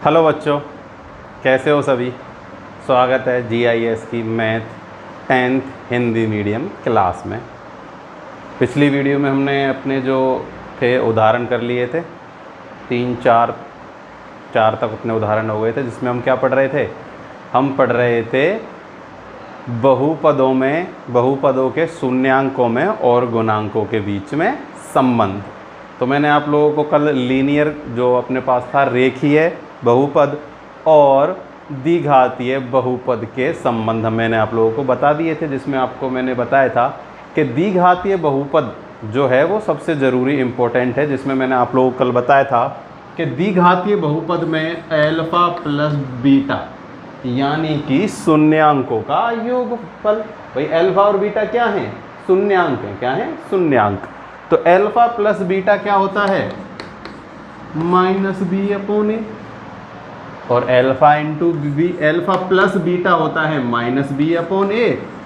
Hello बच्चों, कैसे हो सभी। स्वागत है GIS की math 10th Hindi medium class में। पिछली वीडियो में हमने अपने जो थे उदाहरण कर लिए थे, 3 4 तक अपने उदाहरण हो गए थे, जिसमें हम क्या पढ़ रहे थे। हम पढ़ रहे थे बहुपदों के शून्यांकों में और गुणांकों के बीच में संबंध। तो मैंने आप लोगों को कल लीनियर जो अपने पास था रेखीय बहुपद और द्विघातीय बहुपद के संबंध मैंने आप लोगों को बता दिए थे, जिसमें आपको मैंने बताया था कि द्विघातीय बहुपद जो है वो सबसे ज़रूरी इम्पोर्टेंट है, जिसमें मैंने आप लोगों को कल बताया था कि द्विघातीय बहुपद में अल्फा प्लस बीटा यानी कि शून्यांकों का योगफल। भाई अल्फा और बीटा क्या है? शून्यांक है। क्या है? शून्यांक। तो अल्फा प्लस बीटा क्या होता है? -b/a और alpha into b, alpha plus beta होता है -b/a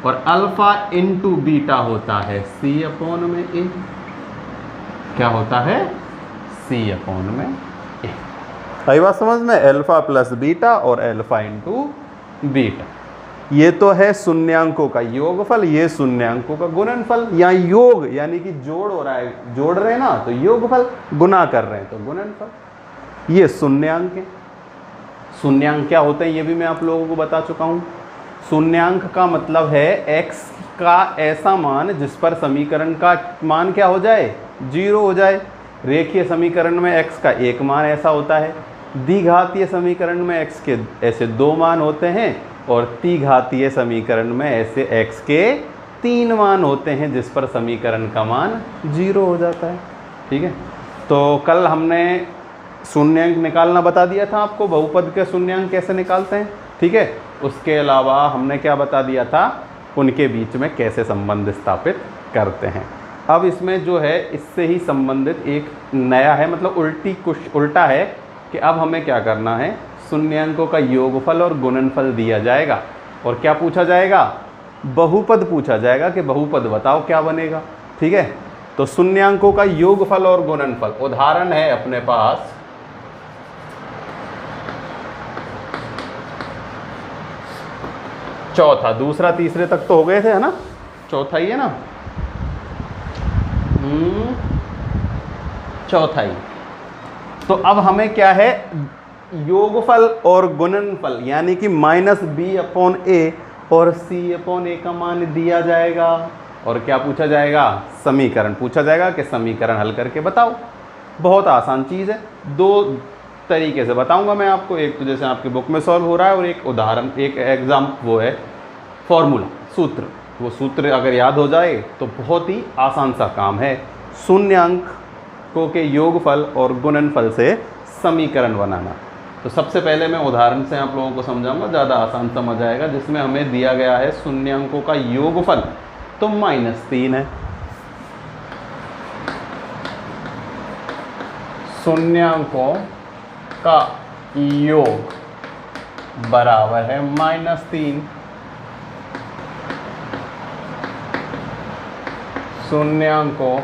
और अल्फा इंटू बीटा होता है c/a। क्या होता है? c/a। आई बात समझ में? अल्फा प्लस बीटा और अल्फा इंटू बीटा, ये तो है शून्यांकों का योगफल, ये शून्यांकों का गुणनफल। या योग यानी कि जोड़ हो रहा है, जोड़ रहे हैं ना, तो योगफल, गुना कर रहे हैं तो गुणनफल। ये शून्यांक है। शून्यांक क्या होते हैं ये भी मैं आप लोगों को बता चुका हूँ। शून्यांक का मतलब है x का ऐसा मान जिस पर समीकरण का मान क्या हो जाए? 0 हो जाए। रेखीय समीकरण में x का एक मान ऐसा होता है, द्विघातीय समीकरण में x के ऐसे 2 मान होते हैं और त्रिघातीय समीकरण में ऐसे x के 3 मान होते हैं जिस पर समीकरण का मान 0 हो जाता है। ठीक है, तो कल हमने शून्यांक निकालना बता दिया था आपको, बहुपद के शून्यांक कैसे निकालते हैं। ठीक है, उसके अलावा हमने क्या बता दिया था, उनके बीच में कैसे संबंध स्थापित करते हैं। अब इसमें जो है इससे ही संबंधित एक नया है, मतलब उल्टा है कि अब हमें क्या करना है, शून्यांकों का योगफल और गुणनफल दिया जाएगा और क्या पूछा जाएगा? बहुपद पूछा जाएगा कि बहुपद बताओ क्या बनेगा। ठीक है, तो शून्यांकों का योगफल और गुणनफल उदाहरण है अपने पास चौथा। दूसरा तीसरे तक तो हो गए थे, है ना, चौथा ही है ना, चौथा ही। तो अब हमें क्या है, योगफल और गुणनफल यानी कि -b/a और c/a का मान दिया जाएगा और क्या पूछा जाएगा? समीकरण पूछा जाएगा कि समीकरण हल करके बताओ। बहुत आसान चीज़ है, 2 तरीके से बताऊंगा मैं आपको। एक तो जैसे आपकी बुक में सॉल्व हो रहा है और एक उदाहरण, एक एग्जाम वो है फॉर्मूला, सूत्र। वो सूत्र अगर याद हो जाए तो बहुत ही आसान सा काम है, शून्यांकों के योगफल और गुणनफल से समीकरण बनाना। तो सबसे पहले मैं उदाहरण से आप लोगों को समझाऊंगा, ज़्यादा आसान समझ आएगा, जिसमें हमें दिया गया है शून्यांकों का योगफल तो -3 है। शून्यांकों का योग बराबर है -3। शून्यांकों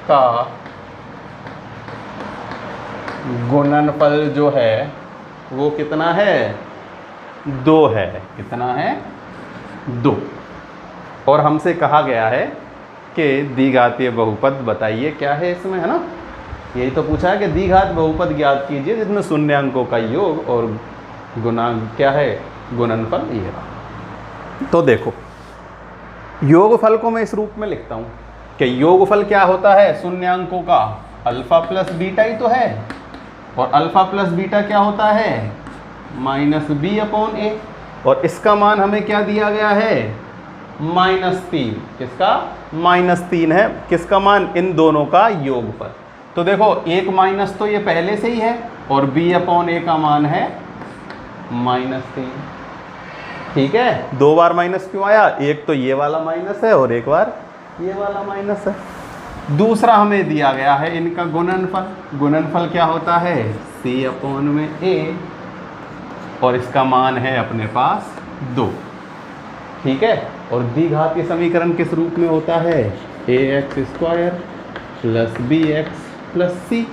का गुणनफल जो है वो कितना है? 2 है। कितना है? 2। और हमसे कहा गया है कि द्विघातीय बहुपद बताइए क्या है इसमें, है ना। यही तो पूछा है कि द्विघात बहुपद ज्ञात कीजिए जिसमें शून्यांकों का योग और गुणांक क्या है? गुणनफल ये है। तो देखो, योगफल को मैं इस रूप में लिखता हूँ कि योगफल क्या होता है शून्यांकों का? अल्फा प्लस बीटा ही तो है, और अल्फा प्लस बीटा क्या होता है? -b/a और इसका मान हमें क्या दिया गया है? -3। किसका? -3 है। किसका मान? इन दोनों का योगफल। तो देखो एक माइनस तो ये पहले से ही है और b/a का मान है -3। ठीक है, 2 बार माइनस क्यों आया? एक तो ये वाला माइनस है और एक बार ये वाला माइनस है। दूसरा हमें दिया गया है इनका गुणनफल। गुणनफल क्या होता है? c/a और इसका मान है अपने पास 2। ठीक है, और द्विघातीय समीकरण किस रूप में होता है? ax² + bx + c।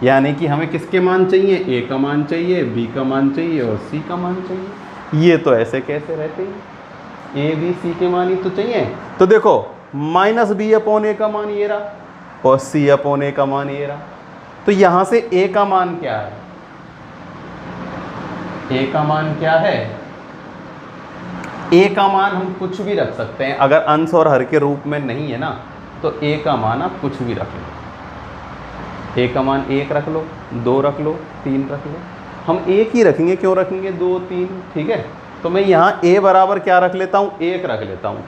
यानी कि हमें किसके मान चाहिए, ए का मान चाहिए, बी का मान चाहिए और सी का मान चाहिए। ये तो ऐसे कैसे रहते हैं, ए बी सी के मान ही तो चाहिए। तो देखो माइनस बी अपॉन ए का मान ये रहा और सी अपॉन ए का मान ये रहा। तो यहां से ए का मान क्या है, ए का मान क्या है, ए का मान हम कुछ भी रख सकते हैं। अगर अंश और हर के रूप में नहीं है ना तो ए का मान आप कुछ भी रख लो। ए का मान 1 रख लो, 2 रख लो, 3 रख लो। हम एक ही रखेंगे, क्यों रखेंगे 2 3, ठीक है। तो मैं यहाँ ए बराबर क्या रख लेता हूँ, 1 रख लेता हूँ।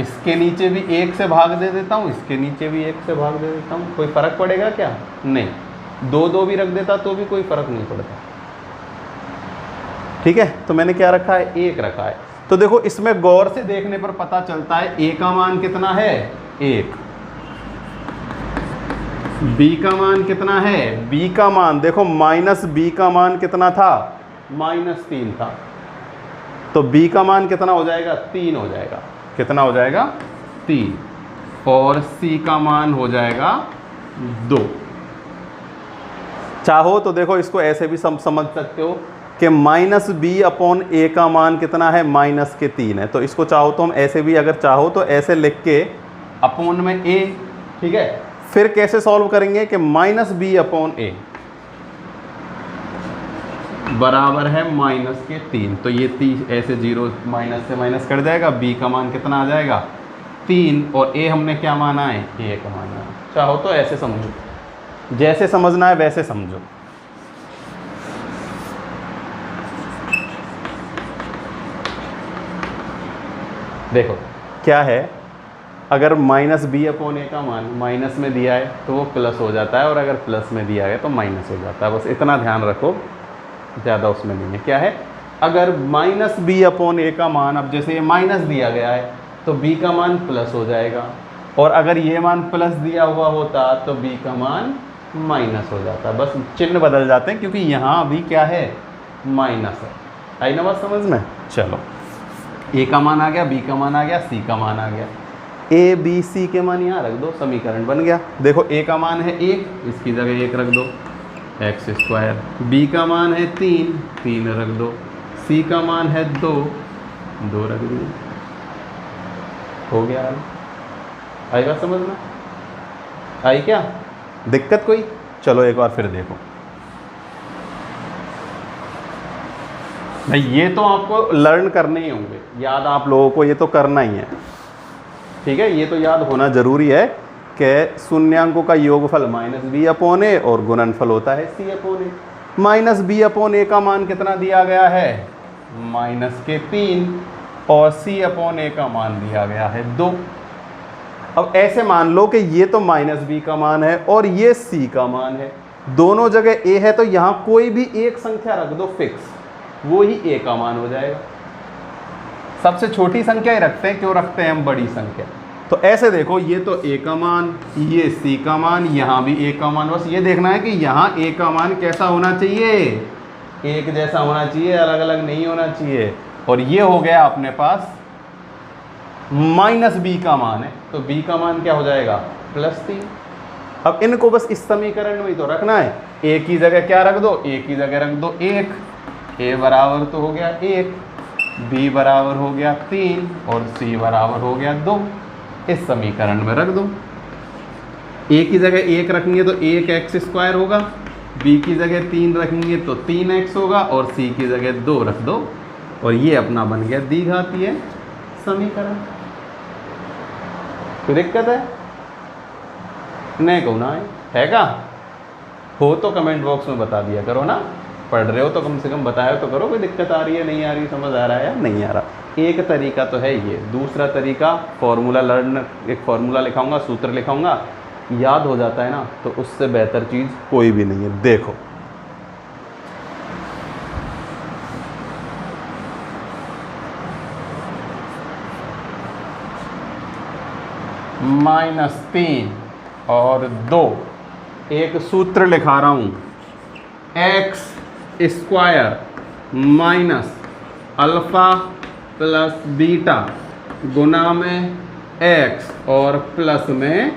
इसके नीचे भी 1 से भाग दे देता हूँ, इसके नीचे भी 1 से भाग दे देता हूँ। कोई फ़र्क पड़ेगा क्या, नहीं। 2 2 भी रख देता तो भी कोई फ़र्क नहीं पड़ता, ठीक है। तो मैंने क्या रखा है, 1 रखा है। तो देखो इसमें गौर से देखने पर पता चलता है ए का मान कितना है, 1। बी का मान कितना है, बी का मान देखो माइनस बी का मान कितना था, -3 था। तो बी का मान कितना हो जाएगा, 3 हो जाएगा। कितना हो जाएगा, 3। और सी का मान हो जाएगा 2। चाहो तो देखो इसको ऐसे भी समझ सकते हो कि माइनस बी अपॉन ए का मान कितना है, -3 है। तो इसको चाहो तो हम ऐसे भी, अगर चाहो तो ऐसे लिख के अपॉन में ए, ठीक है। फिर कैसे सॉल्व करेंगे कि माइनस बी अपॉन ए बराबर है -3। तो ये 3 ऐसे 0 माइनस से माइनस कट जाएगा। बी का मान कितना आ जाएगा, 3। और ए हमने क्या माना है, ए का माना है। चाहो तो ऐसे समझो, जैसे समझना है वैसे समझो। देखो क्या है, अगर माइनस बी अपॉन ए का मान माइनस में दिया है तो वो प्लस हो जाता है, और अगर प्लस में दिया है तो माइनस हो जाता है। बस इतना ध्यान रखो, ज़्यादा उसमें नहीं है। क्या है, अगर माइनस बी अपॉन ए का मान, अब जैसे ये माइनस दिया गया है तो बी का मान प्लस हो जाएगा, और अगर ये मान प्लस दिया हुआ होता तो बी का मान माइनस हो जाता। बस चिन्ह बदल जाते हैं क्योंकि यहाँ अभी क्या है, माइनस है। आई ना बात समझ में। चलो ए का मान आ गया, बी का मान आ गया, सी का मान आ गया। ए बी सी के मान यहाँ रख दो, समीकरण बन गया। देखो ए का मान है 1, इसकी जगह 1 रख दो, x²। बी का मान है 3, 3 रख दो। सी का मान है 2, 2 रख दो। हो गया। आई बात समझ में, आई क्या दिक्कत कोई। चलो एक बार फिर देखो भाई, ये तो आपको लर्न करने ही होंगे, याद आप लोगों को ये तो करना ही है, ठीक है। ये तो याद होना जरूरी है कि शून्यांकों का योगफल -b अपॉन ए और गुणनफल होता है c अपॉन ए। -b अपॉन ए का मान कितना दिया गया है, -3, और c अपॉन ए का मान दिया गया है 2। अब ऐसे मान लो कि ये तो -b का मान है और ये c का मान है, दोनों जगह a है, तो यहाँ कोई भी एक संख्या रख दो फिक्स, वो ही a का मान हो जाएगा। सबसे छोटी संख्या ही रखते हैं, क्यों रखते हैं हम बड़ी संख्या। तो ऐसे देखो, ये तो a का मान, ये c का मान, यहाँ भी a का मान। बस ये देखना है कि यहाँ a का मान कैसा होना चाहिए, एक जैसा होना चाहिए, अलग अलग नहीं होना चाहिए। और ये हो गया अपने पास -b का मान है, तो b का मान क्या हो जाएगा, +3। अब इनको बस इस समीकरण में ही तो रखना है। a की जगह क्या रख दो, a की जगह रख दो 1, a बराबर तो हो गया 1, b बराबर हो गया 3 और c बराबर हो गया 2। इस समीकरण में रख दो। a की जगह 1 रखेंगे तो 1x² होगा, b की जगह 3 रखेंगे तो 3x होगा, और c की जगह 2 रख दो, और ये अपना बन गया द्विघातीय समीकरण। कोई दिक्कत है, नहीं कहूँ ना है का हो तो कमेंट बॉक्स में बता दिया करो ना। पढ़ रहे हो तो कम से कम बताया तो करो, कोई दिक्कत आ रही है, नहीं आ रही, समझ आ रहा है या नहीं आ रहा। एक तरीका तो है ये, दूसरा तरीका फॉर्मूला लर्न, एक फॉर्मूला लिखाऊंगा, सूत्र लिखाऊंगा, याद हो जाता है ना, तो उससे बेहतर चीज़ कोई भी नहीं है। देखो -3 और 2, एक सूत्र लिखा रहा हूँ, x² minus alpha plus beta गुना में x और प्लस में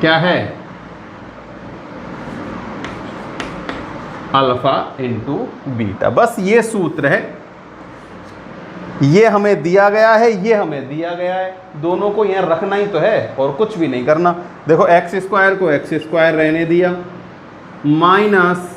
क्या है अल्फा इंटू बीटा। बस ये सूत्र है, ये हमें दिया गया है, ये हमें दिया गया है, दोनों को यहाँ रखना ही तो है और कुछ भी नहीं करना। देखो एक्स स्क्वायर को एक्स स्क्वायर रहने दिया, माइनस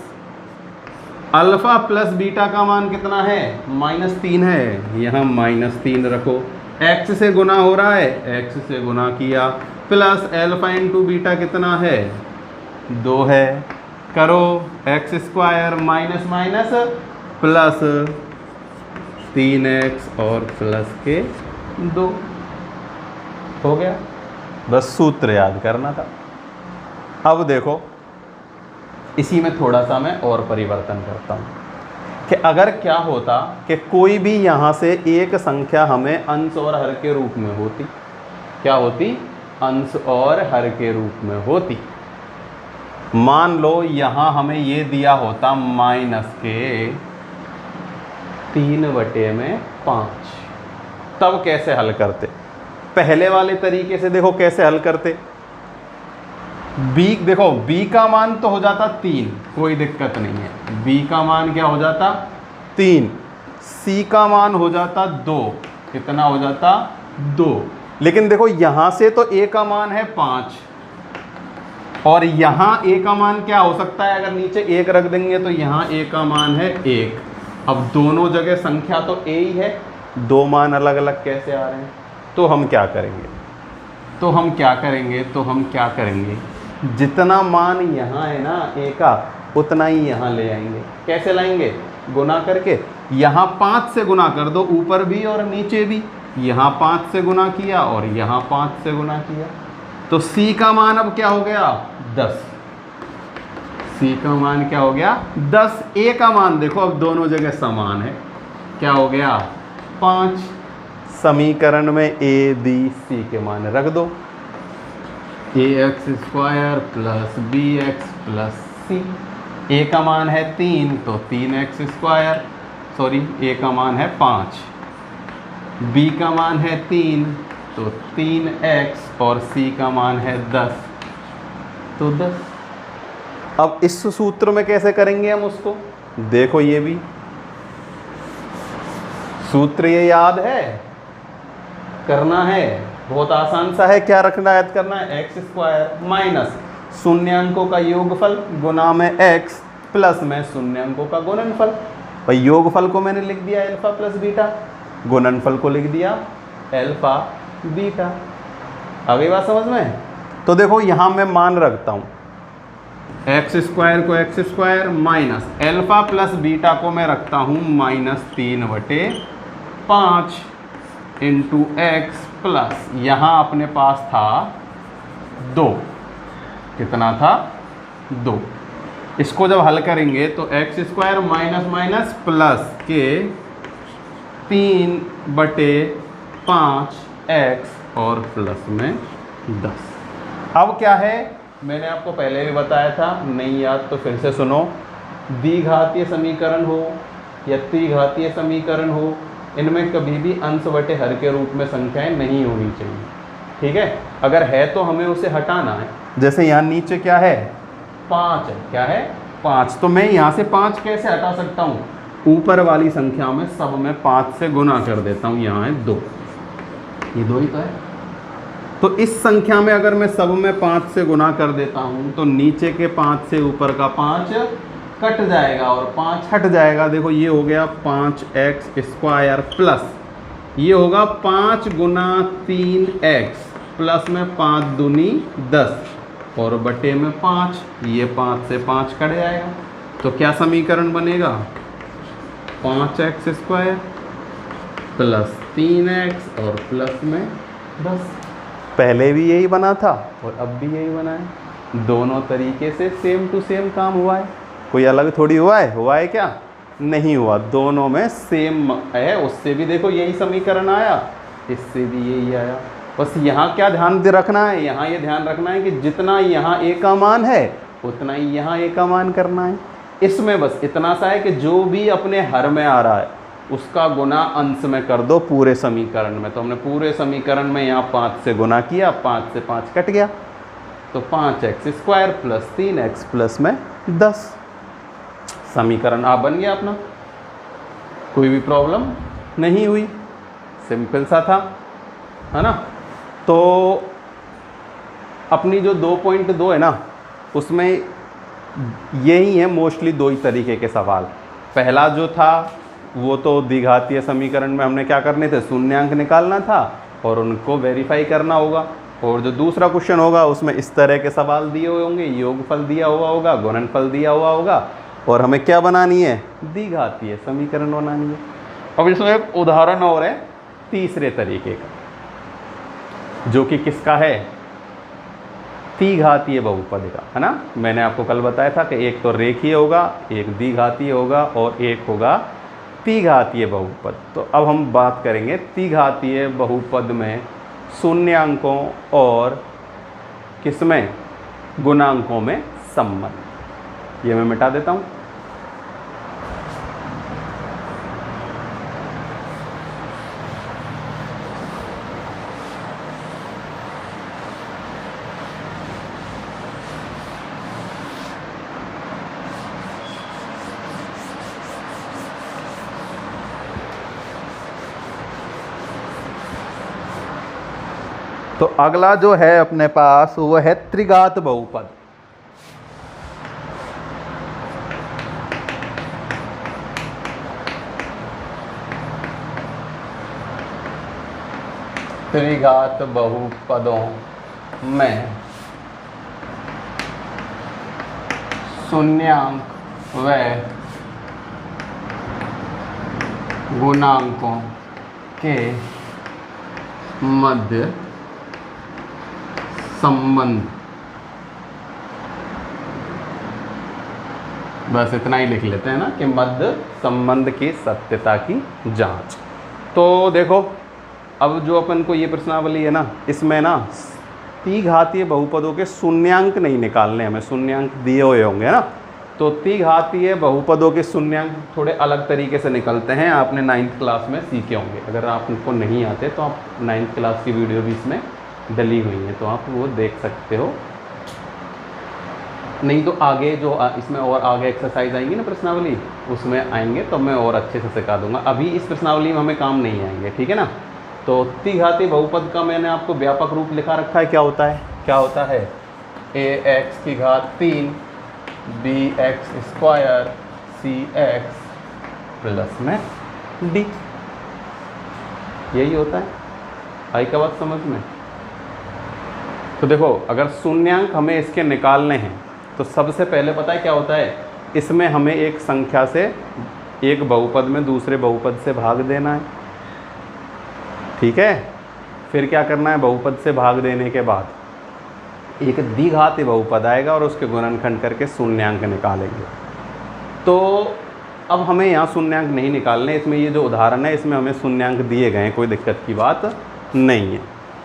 अल्फा प्लस बीटा का मान कितना है, -3 है, यहाँ -3 रखो, एक्स से गुना हो रहा है, एक्स से गुना किया, प्लस अल्फा इंटू बीटा कितना है, 2 है, करो x square minus minus plus 3x और प्लस के 2 हो गया। बस सूत्र याद करना था। अब देखो इसी में थोड़ा सा मैं और परिवर्तन करता हूँ कि अगर क्या होता कि कोई भी यहाँ से एक संख्या हमें अंश और हर के रूप में होती, क्या होती, अंश और हर के रूप में होती। मान लो यहाँ हमें ये दिया होता -3/5, तब कैसे हल करते। पहले वाले तरीके से देखो कैसे हल करते। b देखो b का मान तो हो जाता 3, कोई दिक्कत नहीं है, b का मान क्या हो जाता 3, c का मान हो जाता 2, कितना हो जाता 2। लेकिन देखो यहाँ से तो a का मान है 5 और यहाँ a का मान क्या हो सकता है, अगर नीचे 1 रख देंगे तो यहाँ a का मान है 1। अब दोनों जगह संख्या तो a ही है, दो मान अलग अलग कैसे आ रहे हैं, तो हम क्या करेंगे, जितना मान यहाँ है ना a का, उतना ही यहाँ ले आएंगे। कैसे लाएंगे, गुना करके, यहाँ 5 से गुना कर दो, ऊपर भी और नीचे भी, यहाँ 5 से गुना किया और यहाँ 5 से गुना किया, तो c का मान अब क्या हो गया 10, c का मान क्या हो गया 10। a का मान देखो अब दोनों जगह समान है, क्या हो गया 5। समीकरण में a b c के मान रख दो, ax square plus bx plus c। a का मान है 3 तो 3x स्क्वायर, सॉरी a का मान है 5, b का मान है 3 तो 3x और c का मान है 10 तो 10। अब इस सूत्र में कैसे करेंगे हम उसको, देखो ये भी सूत्र ये याद है, करना है, बहुत आसान सा है। क्या रखना, याद करना है, एक्स स्क्वायर माइनस शून्यांकों का योगफल गुना में x प्लस में शून्यांकों का गुणनफल। भाई योगफल को मैंने लिख दिया अल्फा प्लस बीटा, गुणनफल को लिख दिया अल्फा बीटा। अगली बात समझ में। तो देखो यहाँ मैं मान रखता हूँ, एक्स स्क्वायर को x square minus alpha plus beta को मैं रखता हूँ -3/5 इंटू एक्स प्लस, यहाँ अपने पास था 2, कितना था 2। इसको जब हल करेंगे तो x square minus minus plus के 3/5x और प्लस में 10। अब क्या है, मैंने आपको पहले भी बताया था, नहीं याद तो फिर से सुनो। द्विघातीय समीकरण हो या त्रिघातीय समीकरण हो, इनमें कभी भी अंश बटे हर के रूप में संख्याएं नहीं होनी चाहिए, ठीक है। अगर है तो हमें उसे हटाना है। जैसे यहाँ नीचे क्या है 5 है, क्या है 5, तो मैं यहाँ से 5 कैसे हटा सकता हूँ, ऊपर वाली संख्या में सब में 5 से गुना कर देता हूँ, यहाँ है 2, ये 2 ही तो है। तो इस संख्या में अगर मैं सब में 5 से गुना कर देता हूँ तो नीचे के 5 से ऊपर का 5 कट जाएगा और 5 हट जाएगा। देखो ये हो गया 5x स्क्वायर प्लस ये होगा 5 गुना 3x प्लस में 5 दूनी 10 और बटे में 5, ये 5 से 5 कट जाएगा। तो क्या समीकरण बनेगा, 5x स्क्वायर प्लस 3x और प्लस में 10। पहले भी यही बना था और अब भी यही बना है, दोनों तरीके से सेम टू सेम काम हुआ है, कोई अलग थोड़ी हुआ है क्या, नहीं हुआ, दोनों में सेम है। उससे भी देखो यही समीकरण आया, इससे भी यही आया। बस यहाँ क्या ध्यान रखना है, यहाँ ये ध्यान रखना है कि जितना यहाँ a का मान है उतना ही यहाँ a का मान करना है। इसमें बस इतना सा है कि जो भी अपने हर में आ रहा है उसका गुना अंश में कर दो पूरे समीकरण में। तो हमने पूरे समीकरण में यहाँ 5 से गुना किया, 5 से 5 कट गया, तो 5x square plus 3x plus में 10। समीकरण आप बन गया अपना, कोई भी प्रॉब्लम नहीं हुई, सिंपल सा था, है ना। तो अपनी जो 2.2 है ना, उसमें यही है मोस्टली दो ही तरीके के सवाल। पहला जो था वो तो द्विघातीय समीकरण में हमने क्या करने थे, शून्यांक निकालना था और उनको वेरीफाई करना होगा। और जो दूसरा क्वेश्चन होगा उसमें इस तरह के सवाल दिए हुए होंगे, योगफल दिया हुआ होगा, गुणनफल दिया हुआ होगा, और हमें क्या बनानी है, द्विघातीय समीकरण बनानी है। अब इसमें एक उदाहरण और है तीसरे तरीके का, जो कि किसका है, त्रिघातीय बहुपद का, है ना। मैंने आपको कल बताया था कि एक तो रेखीय होगा, एक द्विघातीय होगा और एक होगा त्रिघातीय बहुपद। तो अब हम बात करेंगे त्रिघातीय बहुपद में शून्यांकों और किसमें, गुणांकों में संबंध। ये मैं मिटा देता हूँ। तो अगला जो है अपने पास वो है त्रिघात बहुपद। त्रिघात बहुपदों में शून्यांक व गुणांकों के मध्य संबंध। बस इतना ही लिख लेते हैं ना कि मध्य संबंध की सत्यता की जांच। तो देखो अब जो अपन को ये प्रश्नावली है ना, इसमें ना त्रिघातीय बहुपदों के शून्यांक नहीं निकालने, हमें शून्यांक दिए हुए होंगे, है ना। तो त्रिघातीय बहुपदों के शून्यांक थोड़े अलग तरीके से निकलते हैं, आपने 9th क्लास में सीखे होंगे। अगर आपको नहीं आते तो आप 9th क्लास की वीडियो भी इसमें डली हुई है, तो आप वो देख सकते हो। नहीं तो आगे जो इसमें और आगे एक्सरसाइज आएंगी ना प्रश्नावली, उसमें आएंगे तो मैं और अच्छे से सिखा दूंगा। अभी इस प्रश्नावली में हमें काम नहीं आएंगे, ठीक है ना। तो त्रिघातीय बहुपद का मैंने आपको व्यापक रूप लिखा रखा है। क्या होता है, क्या होता है, ax की घात 3 bx स्क्वायर cx प्लस में d, यही होता है। आई का बात समझ में। तो देखो अगर शून्यांक हमें इसके निकालने हैं तो सबसे पहले पता है क्या होता है, इसमें हमें एक संख्या से, एक बहुपद में दूसरे बहुपद से भाग देना है, ठीक है। फिर क्या करना है, बहुपद से भाग देने के बाद एक द्विघातीय बहुपद आएगा और उसके गुणनखंड करके शून्यांक निकालेंगे। तो अब हमें यहाँ शून्यांक नहीं निकालने, इसमें ये जो उदाहरण है इसमें हमें शून्यांक दिए गए हैं, कोई दिक्कत की बात नहीं है।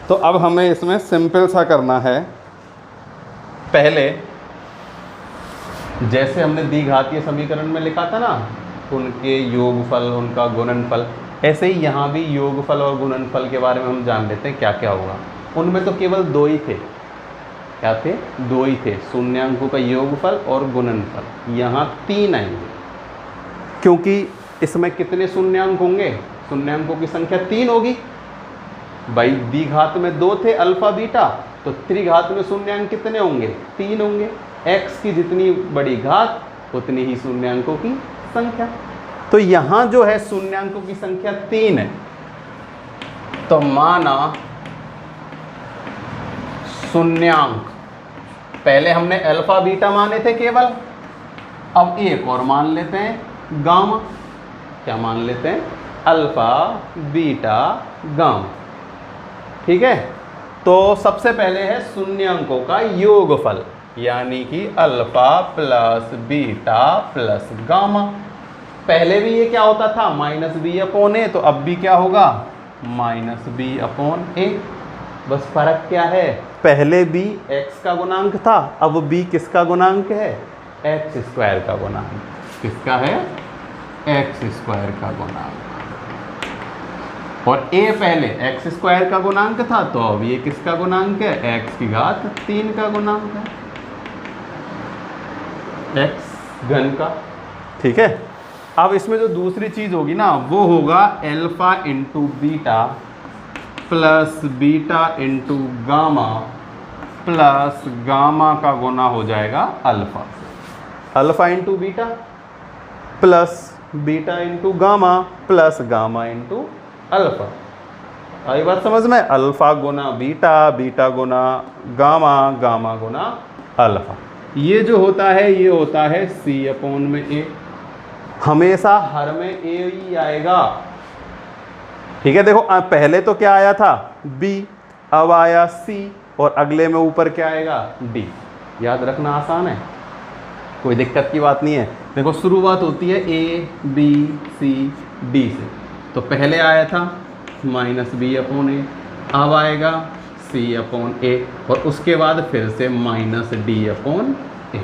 तो अब हमें इसमें सिंपल सा करना है, पहले जैसे हमने द्विघातीय समीकरण में लिखा था ना, उनके योगफल उनका गुणनफल, ऐसे ही यहाँ भी योगफल और गुणनफल के बारे में हम जान लेते हैं क्या क्या होगा। उनमें तो केवल दो ही थे, क्या थे, दो ही थे, शून्यांकों का योगफल और गुणनफल। यहाँ 3 आएंगे क्योंकि इसमें कितने शून्यांक होंगे, शून्यांकों की संख्या 3 होगी भाई। द्विघात में 2 थे अल्फा बीटा, तो त्रिघात में शून्यांक कितने होंगे, 3 होंगे। x की जितनी बड़ी घात उतनी ही शून्यांकों की संख्या। तो यहाँ जो है शून्यांकों की संख्या 3 है, तो माना शून्यांक, पहले हमने अल्फा बीटा माने थे केवल, अब एक और मान लेते हैं गामा। क्या मान लेते हैं, अल्फा बीटा गामा, ठीक है। तो सबसे पहले है शून्यांकों का योगफल, यानी कि alpha plus beta plus gamma. पहले भी ये क्या होता था, -b/a, तो अब भी क्या होगा, -b/a। बस फर्क क्या है, पहले b x का गुणांक था, अब b किसका गुणांक है, x² का गुणांक। किसका है, x² का गुणांक। और a पहले x² का गुणांक था, तो अब ये किसका गुणांक है, x की घात 3 का गुणांक है, x घन का। ठीक है। अब इसमें जो दूसरी चीज़ होगी ना वो होगा alpha into beta plus beta into gamma plus gamma का गुना हो जाएगा alpha. Alpha into beta plus beta into gamma plus gamma into alpha. आई बात समझ में? अल्फा गुना बीटा, बीटा गुना गामा, गामा गुना अल्फा। ये जो होता है ये होता है सी अपॉन में ए। हमेशा हर में ए ही आएगा। ठीक है, देखो पहले तो क्या आया था बी, अब आया सी और अगले में ऊपर क्या आएगा डी। याद रखना आसान है, कोई दिक्कत की बात नहीं है। देखो शुरुआत होती है ए बी सी डी से, तो पहले आया था माइनस बी अपॉन ए, अब आएगा सी अपॉन ए और उसके बाद फिर से माइनस डी अपॉन ए।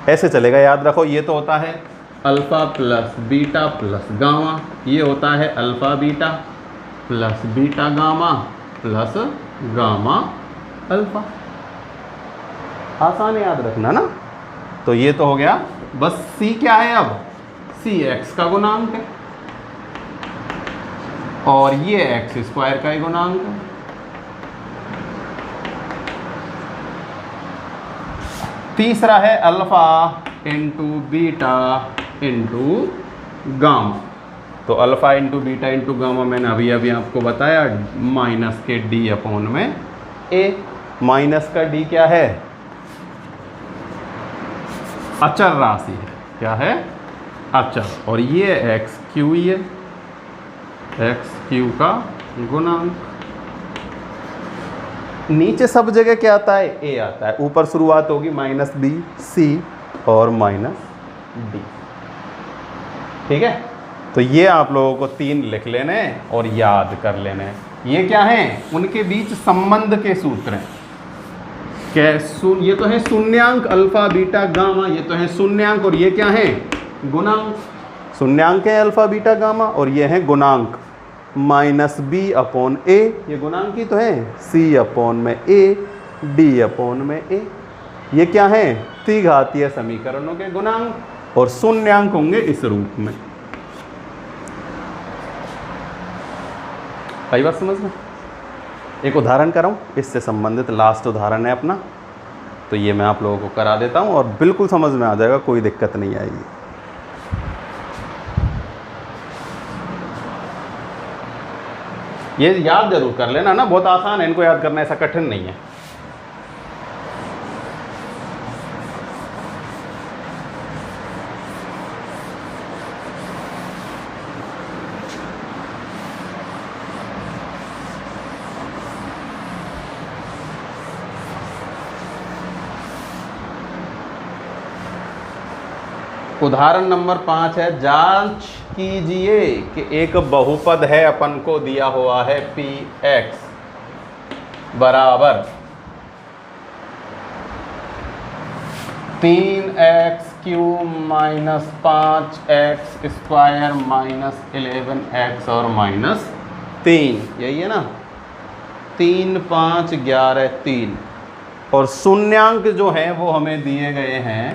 ऐसे चलेगा, याद रखो। ये तो होता है alpha plus beta plus gamma, ये होता है alpha beta plus beta gamma plus gamma alpha. आसान है, याद रखना ना। तो ये तो हो गया। बस सी क्या है अब? सी एक्स का गुणांक है और ये एक्स स्क्वायर का ही गुणांक है। तीसरा है alpha into beta into gamma. तो alpha into beta into gamma मैंने अभी अभी आपको बताया माइनस के डी अपॉन में ए। माइनस का डी क्या है? अचर राशि है। क्या है? अचर। और ये एक्स क्यू ही है, एक्स क्यू का गुणांक। नीचे सब जगह क्या आता है? ए आता है। ऊपर शुरुआत होगी माइनस बी सी और माइनस डी। ठीक है, तो ये आप लोगों को 3 लिख लेने और याद कर लेने। ये क्या है? उनके बीच संबंध के सूत्र हैं। ये तो है शून्यांक अल्फा बीटा गामा, ये तो है शून्यांक और ये क्या है? गुणांक। शून्यांक है अल्फा बीटा गामा और ये है गुणांक। माइनस बी अपॉन ए, ये गुणांक ही तो है। सी अपॉन में ए, डी अपॉन में ए। ये क्या है? त्रिघातीय समीकरणों के गुणांक और शून्यांक होंगे इस रूप में। कई बात समझ में? एक उदाहरण कराऊं, इससे संबंधित लास्ट उदाहरण है अपना, तो ये मैं आप लोगों को करा देता हूं और बिल्कुल समझ में आ जाएगा, कोई दिक्कत नहीं आएगी। ये याद जरूर कर लेना ना, बहुत आसान है इनको याद करना, ऐसा कठिन नहीं है। उदाहरण नंबर 5 है, जांच कीजिए कि एक बहुपद है अपन को दिया हुआ है पी एक्स बराबर 3x cube minus 5x square minus 11x और माइनस 3। यही है ना? 3 5 11 3। और शून्यांक जो है वो हमें दिए गए हैं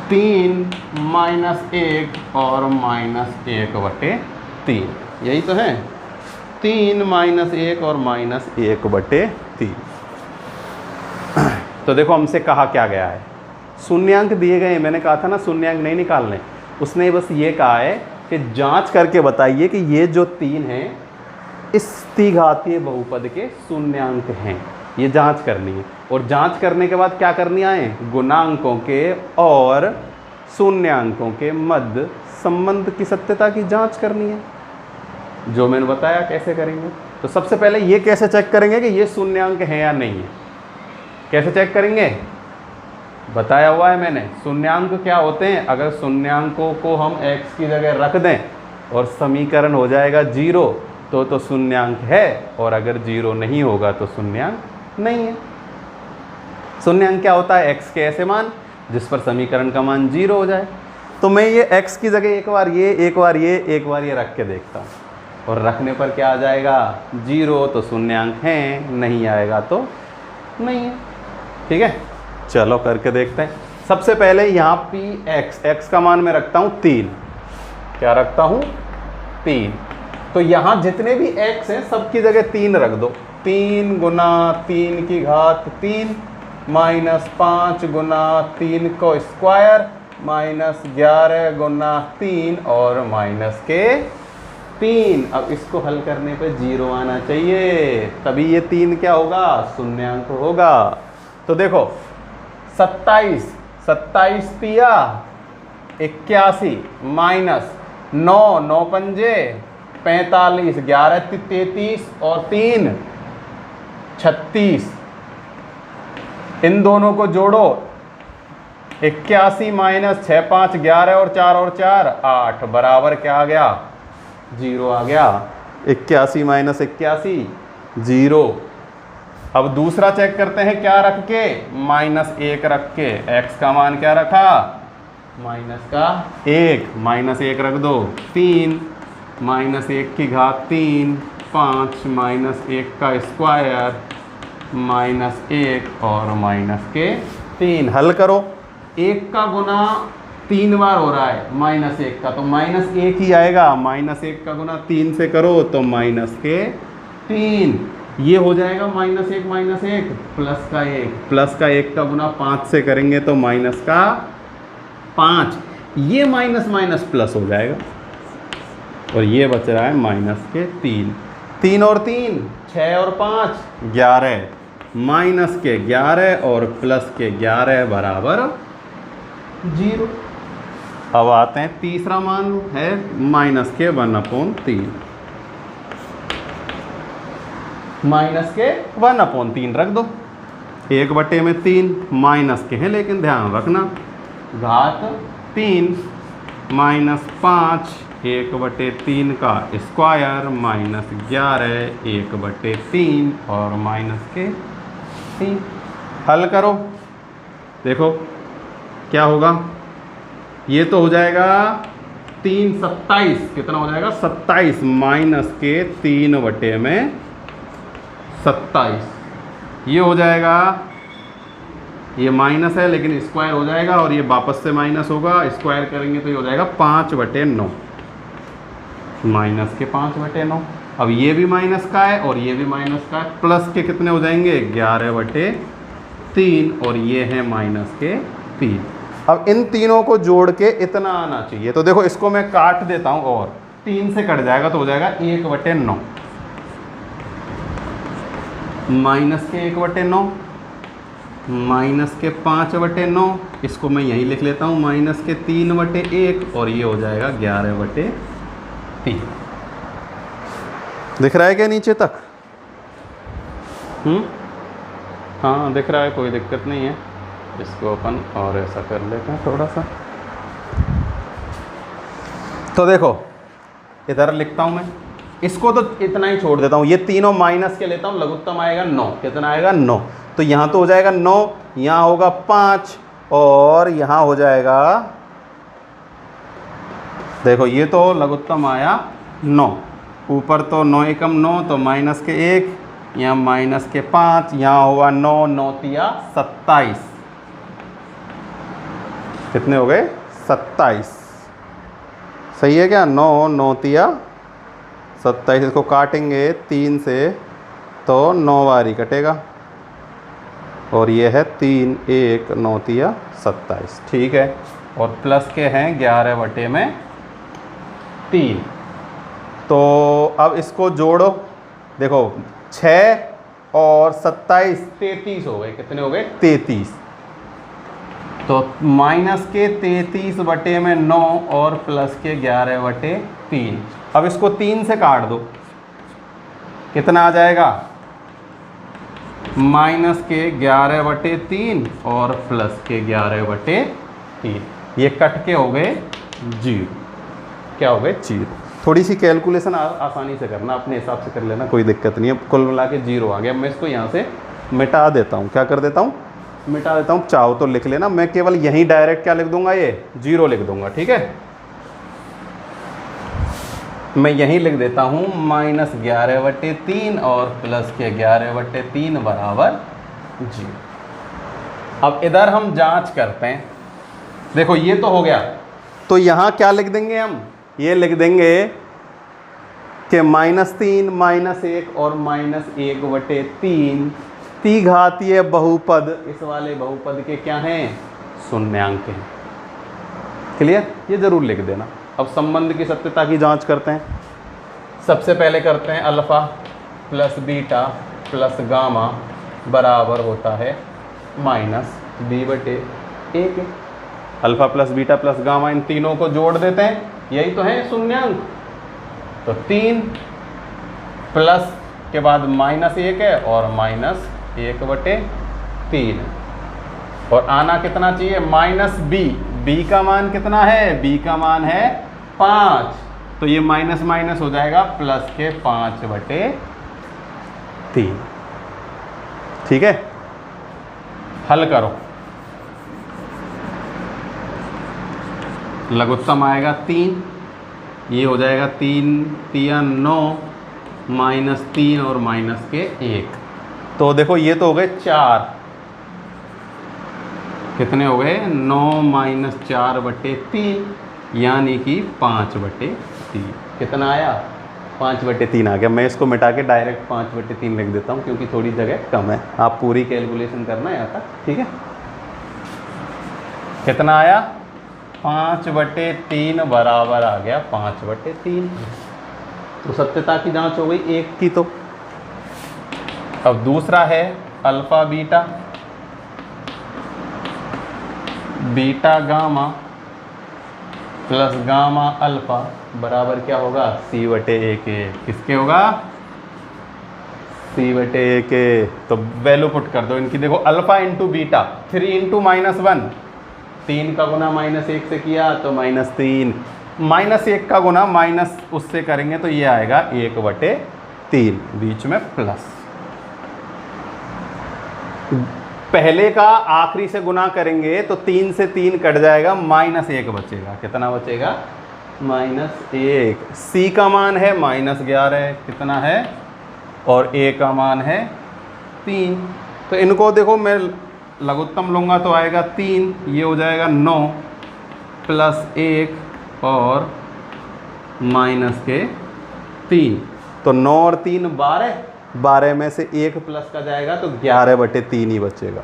3 माइनस 1 और माइनस 1/3। यही तो है, 3 माइनस 1 और माइनस 1/3। तो देखो हमसे कहा क्या गया है, शून्यांक दिए गए। मैंने कहा था ना शून्यांक नहीं निकालने, उसने बस ये कहा है कि जांच करके बताइए कि ये जो 3 हैं इस त्रिघातीय बहुपद के शून्यांक हैं। ये जांच करनी है और जांच करने के बाद क्या करनी है? गुणांकों के और शून्यांकों के मध्य संबंध की सत्यता की जांच करनी है, जो मैंने बताया कैसे करेंगे। तो सबसे पहले ये कैसे चेक करेंगे कि ये शून्यांक है या नहीं है? कैसे चेक करेंगे? बताया हुआ है मैंने। शून्यांक क्या होते हैं? अगर शून्यांकों को हम x की जगह रख दें और समीकरण हो जाएगा 0 तो शून्यांक है, और अगर 0 नहीं होगा तो शून्यांक नहीं है। शून्यांक क्या होता है? x के ऐसे मान जिस पर समीकरण का मान 0 हो जाए। तो मैं ये x की जगह एक बार ये, एक बार ये, एक बार ये रख के देखता हूँ, और रखने पर क्या आ जाएगा? 0 तो शून्यांक है, नहीं आएगा तो नहीं है। ठीक है, चलो करके देखते हैं। सबसे पहले यहाँ पी एक्स का मान मैं रखता हूँ 3। क्या रखता हूँ? 3। तो यहाँ जितने भी x हैं सबकी जगह 3 रख दो। 3 गुना 3 की घात 3 माइनस 5 गुना 3 को स्क्वायर माइनस 11 गुना 3 और माइनस के 3। अब इसको हल करने पे 0 आना चाहिए, तभी ये 3 क्या होगा? शून्यांक होगा। तो देखो 27 तिया 81 माइनस 9 पंजे 45 11 33 और 3 36। इन दोनों को जोड़ो 81 माइनस 6 5 11 और 4 8 बराबर क्या आ गया? 0 आ गया। 81 माइनस 81 0। अब दूसरा चेक करते हैं क्या रख के? -1 रख के। x का मान क्या रखा? -1 -1 रख दो। 3 -1 की घात 3 5 -1 का स्क्वायर -1 और माइनस के 3। हल करो। 1 का गुना 3 बार हो रहा है -1 का, तो -1 ही आएगा। -1 का गुना 3 से करो तो माइनस के 3। ये हो जाएगा -1 प्लस का 1, प्लस का 1 का गुना 5 से करेंगे तो माइनस का 5। ये माइनस माइनस प्लस हो जाएगा और ये बच रहा है माइनस के 3। 3 और 3 6 और 5 11 माइनस के 11 और प्लस के 11 बराबर 0। अब आते हैं तीसरा मान है माइनस के 1/3। माइनस के 1/3 रख दो। 1/3 माइनस के हैं लेकिन ध्यान रखना घात 3 माइनस 5 1/3 का स्क्वायर माइनस 11 1/3 और माइनस के 3। हल करो। देखो क्या होगा? ये तो हो जाएगा 3 27। कितना हो जाएगा? 27 माइनस के 3/27। ये हो जाएगा, ये माइनस है लेकिन स्क्वायर हो जाएगा और ये वापस से माइनस होगा। स्क्वायर करेंगे तो ये हो जाएगा 5/9 माइनस के 5/9। अब ये भी माइनस का है और ये भी माइनस का है। प्लस के कितने हो जाएंगे? 11/3 और ये है माइनस के 3। अब इन तीनों को जोड़ के इतना आना चाहिए। तो देखो इसको मैं काट देता हूँ और 3 से कट जाएगा तो हो जाएगा 1/9 माइनस के 1/9 माइनस के 5/9। इसको मैं यहीं लिख लेता हूँ माइनस के 3/1 और ये हो जाएगा 11/3। दिख रहा है क्या नीचे तक? हाँ दिख रहा है, कोई दिक्कत नहीं है। इसको अपन और ऐसा कर लेते हैं थोड़ा सा। तो देखो इधर लिखता हूँ मैं, इसको तो इतना ही छोड़ देता हूँ। ये तीनों माइनस के लेता हूँ, लघुत्तम आएगा 9। कितना आएगा? 9। तो यहाँ तो हो जाएगा 9, यहाँ होगा 5 और यहाँ हो जाएगा, देखो ये तो लघुत्तम आया 9। ऊपर तो 9 एकम 9 तो माइनस के 1, यहाँ माइनस के 5, यहाँ होगा 9 9 तिया 27। कितने हो गए? 27। सही है क्या? 9 9 तिया 27। इसको काटेंगे 3 से तो 9 बार ही कटेगा और ये है 3 1 9 तिया 27। ठीक है। और प्लस के हैं 11/3। तो अब इसको जोड़ो। देखो 6 और 27 33 हो गए। कितने हो गए? 33। तो माइनस के 33/9 और प्लस के 11/3। अब इसको 3 से काट दो। कितना आ जाएगा? माइनस के 11/3 और प्लस के 11/3। ये कट के हो गए 0। क्या हो गए? 0। थोड़ी सी कैलकुलेशन आसानी से करना, अपने हिसाब से कर लेना, कोई दिक्कत नहीं है। कुल मिला के 0 आ गया। मैं इसको यहाँ से मिटा देता हूँ। क्या कर देता हूँ? मिटा देता हूँ। चाहो तो लिख लेना, मैं केवल यहीं डायरेक्ट क्या लिख दूंगा? ये 0 लिख दूंगा। ठीक है, मैं यहीं लिख देता हूँ माइनस 11/3 और प्लस के 11/3 बराबर 0। अब इधर हम जांच करते हैं। देखो ये तो हो गया, तो यहाँ क्या लिख देंगे हम, ये लिख देंगे कि -3 -1 और -1/3 त्रिघातीय बहुपद, इस वाले बहुपद के क्या हैं, शून्यांक हैं। क्लियर, ये जरूर लिख देना। अब संबंध की सत्यता की जांच करते हैं। सबसे पहले करते हैं alpha plus beta plus gamma बराबर होता है -b/1। Alpha plus beta plus gamma, इन तीनों को जोड़ देते हैं, यही तो है शून्यांक। तो 3 प्लस के बाद -1 है और -1/3, और आना कितना चाहिए, -b। b का मान कितना है, b का मान है 5, तो ये माइनस माइनस हो जाएगा प्लस के 5/3। ठीक है, हल करो। लघुत्तम आएगा 3, ये हो जाएगा 3 3 9 -3 और -1। तो देखो ये तो हो गए 4, कितने हो गए, 9 - 4/3 यानी कि 5/3। कितना आया, 5/3 आ गया। मैं इसको मिटा के डायरेक्ट 5/3 लिख देता हूँ क्योंकि थोड़ी जगह कम है, आप पूरी कैलकुलेशन करना है यहाँ तक। ठीक है, कितना आया, 5/3 बराबर आ गया 5/3। तो सत्यता की जांच हो गई 1 की। तो अब दूसरा है alpha beta beta gamma plus gamma alpha बराबर क्या होगा, c/1। किसके होगा, c/1। तो वैल्यू पुट कर दो इनकी। देखो अल्फ़ा इंटू बीटा 3 इंटू -1, 3 का गुना -1 से किया तो -3, -1 का गुना माइनस उससे करेंगे तो ये आएगा 1/3, बीच में प्लस। पहले का आखिरी से गुना करेंगे तो 3 से 3 कट जाएगा, -1 बचेगा। कितना बचेगा, -1। c का मान है -11, कितना है, और a का मान है 3। तो इनको देखो मैं लघुत्तम लूँगा तो आएगा 3, ये हो जाएगा 9 + 1 और -3। तो 9 और 3 12, 12 में से 1 प्लस का जाएगा तो 11/3 ही बचेगा।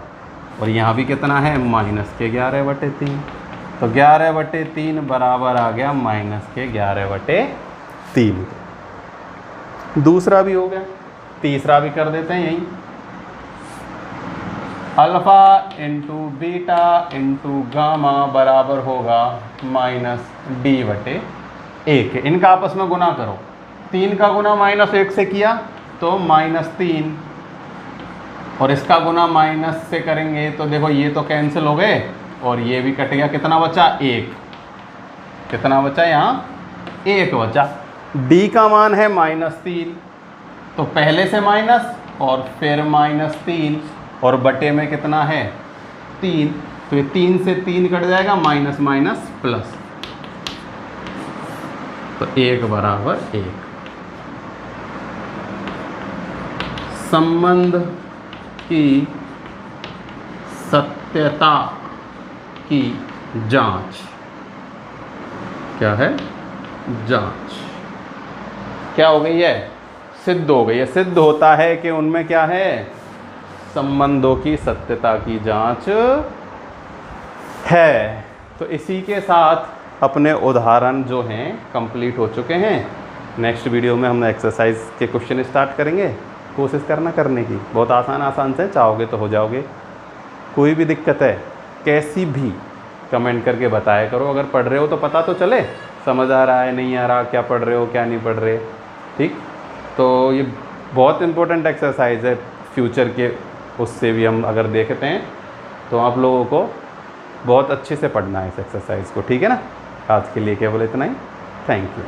और यहाँ भी कितना है, -11/3। तो 11/3 बराबर आ गया -11/3। दूसरा भी हो गया, तीसरा भी कर देते हैं यही। Alpha into beta into gamma बराबर होगा -d/1। इनका आपस में गुना करो, 3 का गुना -1 से किया तो -3, और इसका गुना माइनस से करेंगे तो देखो ये तो कैंसिल हो गए और ये भी कट गया। कितना बचा, 1। कितना बचा, यहाँ 1 बचा। d का मान है -3, तो पहले से माइनस और फिर -3 और बटे में कितना है, 3। तो ये 3 से 3 कट जाएगा, माइनस माइनस प्लस, तो 1 बराबर 1। संबंध की सत्यता की जांच क्या है, जांच क्या हो गई है, सिद्ध हो गई है। सिद्ध होता है कि उनमें क्या है, संबंधों की सत्यता की जांच है। तो इसी के साथ अपने उदाहरण जो हैं कंप्लीट हो चुके हैं। नेक्स्ट वीडियो में हम एक्सरसाइज के क्वेश्चन स्टार्ट करेंगे। कोशिश करना करने की, बहुत आसान से चाहोगे तो हो जाओगे। कोई भी दिक्कत है कैसी भी कमेंट करके बताया करो। अगर पढ़ रहे हो तो पता तो चले, समझ आ रहा है नहीं आ रहा, क्या पढ़ रहे हो क्या नहीं पढ़ रहे। ठीक, तो ये बहुत इम्पोर्टेंट एक्सरसाइज है फ्यूचर के, उससे भी हम अगर देखते हैं तो आप लोगों को बहुत अच्छे से पढ़ना है इस एक्सरसाइज को। ठीक है ना, आज के लिए केवल इतना ही। Thank you.